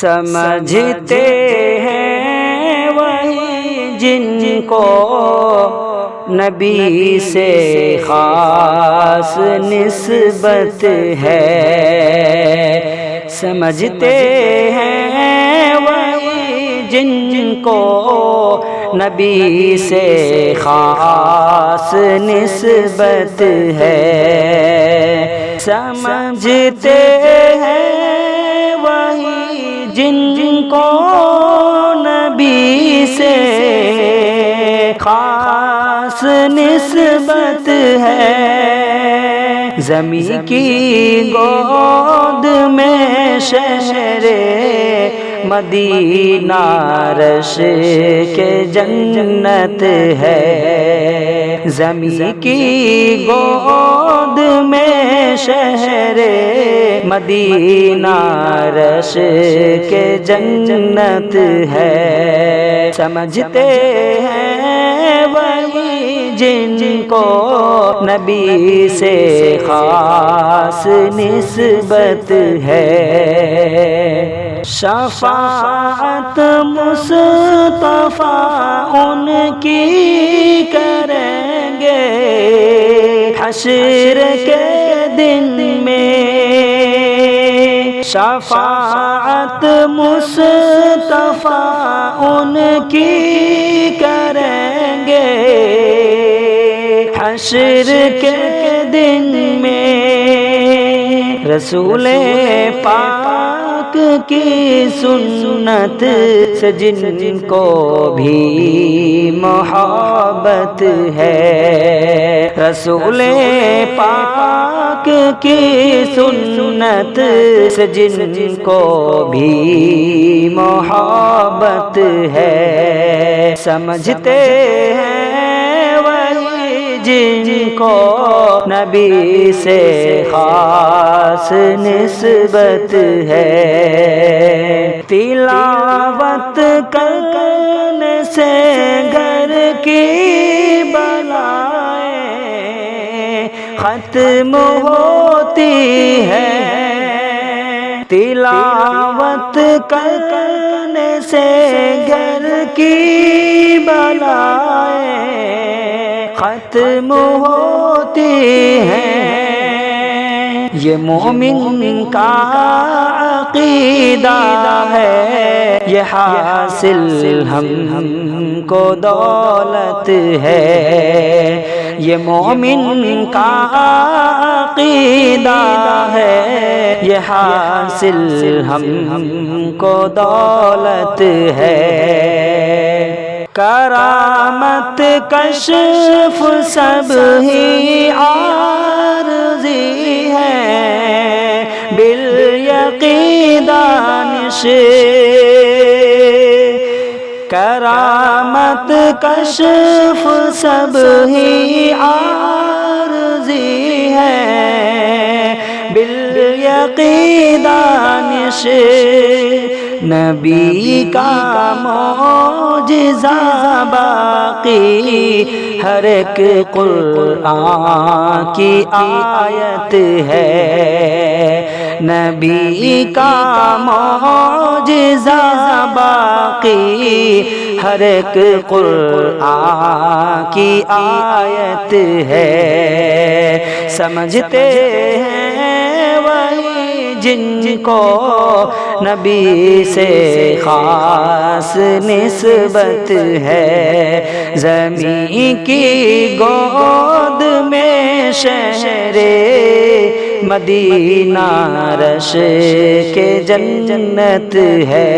سمجھتے ہیں وہی جن کو نبی سے خاص نسبت ہے، سمجھتے ہیں وہی جن کو نبی سے خاص نسبت ہے، سمجھتے ہیں وہی جن کو نبی سے خاص نسبت ہے، زمین کی گود میں شہر مدینہ رش کے جنت ہے، زمین کی گود میں شہر مدینہ رش کے جنت ہے، سمجھتے ہیں وہی جن کو نبی سے خاص نسبت ہے، شفاعت مصطفیٰ ان کی کریں گے حشر کے دن میں، شفاعت مصطفیٰ ان کی کریں گے حشر کے دن میں، رسول پاک کی سنت سے جن کو بھی محبت ہے، رسول پاک کی سنت سے جن کو بھی محبت ہے، سمجھتے ہیں وہی جن کو نبی سے خاص نسبت ہے، تلاوت کرنے سے گھر کی بلائیں ختم ہوتی ہے، تلاوت کرنے سے گھر کی بلائیں ختم ہوتی ہیں، یہ مومن کا عقیدہ ہے، یہ حاصل ہم کو دولت ہے، یہ مومن کا عقیدہ ہے، یہ حاصل ہم کو دولت ہے، کرامت کشف سب ہی عارضی ہے، بالیقین دانش کرامت کشف سب ہی عارضی ہے، بالیقین دانش نبی کا معجزہ باقی ہر ایک قرآن کی آیت ہے، نبی کا معجزہ باقی ہر ایک قرآن کی آیت ہے، سمجھتے ہیں وہی جن کو نبی سے خاص نسبت ہے، زمین کی گود میں شہر مدینہ رش کے جنت ہے۔